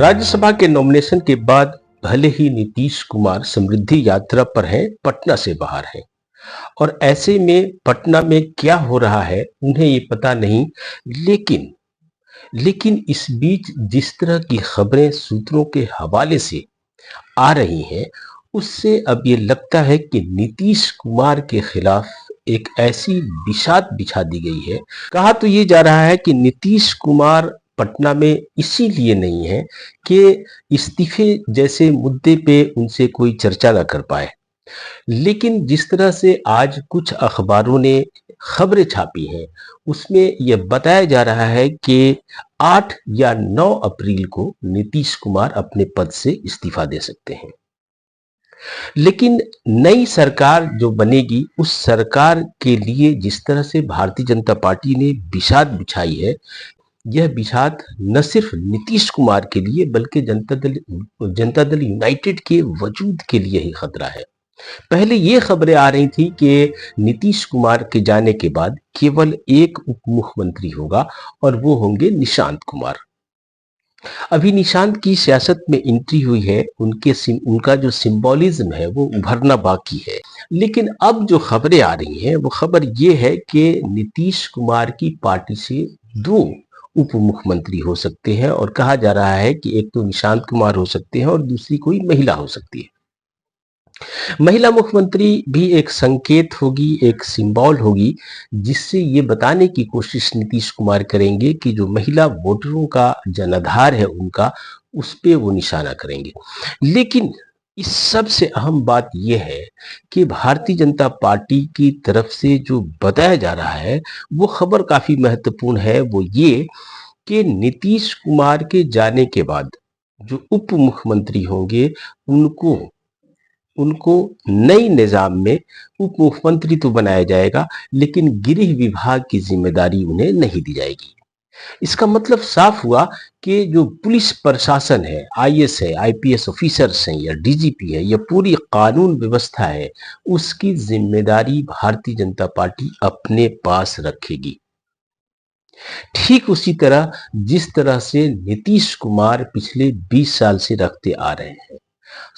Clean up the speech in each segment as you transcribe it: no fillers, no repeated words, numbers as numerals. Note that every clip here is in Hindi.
राज्यसभा के नॉमिनेशन के बाद भले ही नीतीश कुमार समृद्धि यात्रा पर हैं, पटना से बाहर हैं और ऐसे में पटना में क्या हो रहा है उन्हें ये पता नहीं। लेकिन लेकिन इस बीच जिस तरह की खबरें सूत्रों के हवाले से आ रही हैं, उससे अब ये लगता है कि नीतीश कुमार के खिलाफ एक ऐसी बिसात बिछा दी गई है। कहा तो ये जा रहा है कि नीतीश कुमार पटना में इसीलिए नहीं है कि इस्तीफे जैसे मुद्दे पे उनसे कोई चर्चा ना कर पाए। लेकिन जिस तरह से आज कुछ अखबारों ने खबरें छापी हैं, उसमें यह बताया जा रहा है कि 8 या 9 अप्रैल को नीतीश कुमार अपने पद से इस्तीफा दे सकते हैं। लेकिन नई सरकार जो बनेगी, उस सरकार के लिए जिस तरह से भारतीय जनता पार्टी ने बिसात बिछाई है, यह बिसात न सिर्फ नीतीश कुमार के लिए बल्कि जनता दल यूनाइटेड के वजूद के लिए ही खतरा है। पहले ये खबरें आ रही थी कि नीतीश कुमार के जाने के बाद केवल एक उप मुख्यमंत्री होगा और वो होंगे निशांत कुमार। अभी निशांत की सियासत में एंट्री हुई है, उनका जो सिंबोलिज्म है वो उभरना बाकी है। लेकिन अब जो खबरें आ रही हैं वो खबर ये है कि नीतीश कुमार की पार्टी से 2 उप मुख्यमंत्री हो सकते हैं और कहा जा रहा है कि एक तो निशांत कुमार हो सकते हैं और दूसरी कोई महिला हो सकती है। महिला मुख्यमंत्री भी एक संकेत होगी, एक सिंबल होगी, जिससे ये बताने की कोशिश नीतीश कुमार करेंगे कि जो महिला वोटरों का जनाधार है उनका, उस पे वो निशाना करेंगे। लेकिन इस सबसे अहम बात यह है कि भारतीय जनता पार्टी की तरफ से जो बताया जा रहा है वो खबर काफी महत्वपूर्ण है। वो ये कि नीतीश कुमार के जाने के बाद जो उप मुख्यमंत्री होंगे, उनको उनको नई निजाम में उप मुख्यमंत्री तो बनाया जाएगा, लेकिन गृह विभाग की जिम्मेदारी उन्हें नहीं दी जाएगी। इसका मतलब साफ हुआ कि जो पुलिस प्रशासन है, आईएएस है, आईपीएस ऑफिसर्स हैं या डीजीपी है या पूरी कानून व्यवस्था है, उसकी जिम्मेदारी भारतीय जनता पार्टी अपने पास रखेगी। ठीक उसी तरह जिस तरह से नीतीश कुमार पिछले 20 साल से रखते आ रहे हैं।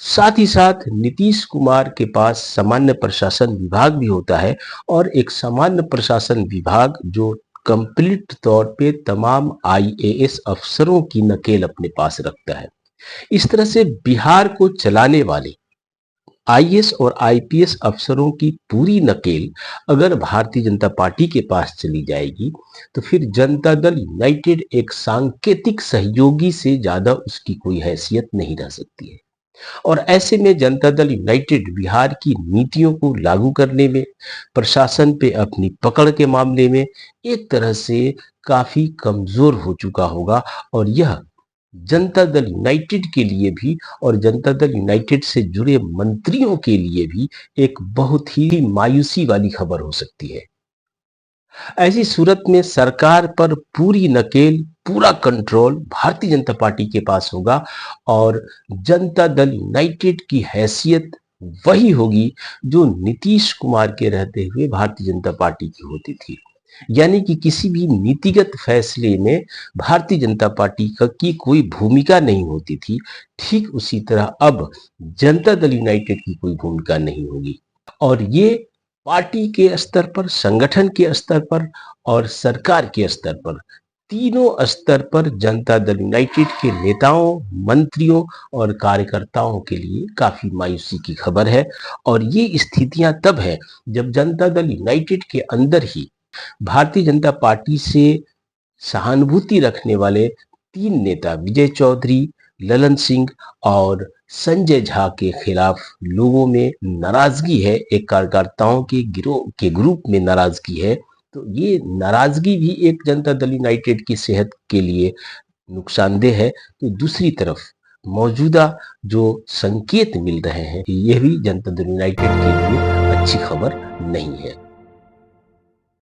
साथ ही साथ नीतीश कुमार के पास सामान्य प्रशासन विभाग भी होता है और एक सामान्य प्रशासन विभाग जो कंप्लीट तौर पे तमाम आईएएस अफसरों की नकेल अपने पास रखता है। इस तरह से बिहार को चलाने वाले आईएएस और आईपीएस अफसरों की पूरी नकेल अगर भारतीय जनता पार्टी के पास चली जाएगी, तो फिर जनता दल यूनाइटेड एक सांकेतिक सहयोगी से ज्यादा उसकी कोई हैसियत नहीं रह सकती है। और ऐसे में जनता दल यूनाइटेड बिहार की नीतियों को लागू करने में, प्रशासन पे अपनी पकड़ के मामले में एक तरह से काफी कमजोर हो चुका होगा। और यह जनता दल यूनाइटेड के लिए भी और जनता दल यूनाइटेड से जुड़े मंत्रियों के लिए भी एक बहुत ही मायूसी वाली खबर हो सकती है। ऐसी सूरत में सरकार पर पूरी नकेल, पूरा कंट्रोल भारतीय जनता पार्टी के पास होगा और जनता दल यूनाइटेड की हैसियत वही होगी जो नीतीश कुमार के रहते हुए भारतीय जनता पार्टी की होती थी। यानी कि किसी भी नीतिगत फैसले में भारतीय जनता पार्टी की कोई भूमिका नहीं होती थी। ठीक उसी तरह अब जनता दल यूनाइटेड की कोई भूमिका नहीं होगी और ये पार्टी के स्तर पर, संगठन के स्तर पर और सरकार के स्तर पर, तीनों स्तर पर जनता दल यूनाइटेड के नेताओं, मंत्रियों और कार्यकर्ताओं के लिए काफी मायूसी की खबर है। और ये स्थितियां तब है जब जनता दल यूनाइटेड के अंदर ही भारतीय जनता पार्टी से सहानुभूति रखने वाले 3 नेता विजय चौधरी, ललन सिंह और संजय झा के खिलाफ लोगों में नाराजगी है, एक कार्यकर्ताओं के गिरोह के ग्रुप में नाराजगी है। तो ये नाराजगी भी एक जनता दल यूनाइटेड की सेहत के लिए नुकसानदेह है। तो दूसरी तरफ मौजूदा जो संकेत मिल रहे हैं, ये भी जनता दल यूनाइटेड के लिए अच्छी खबर नहीं है।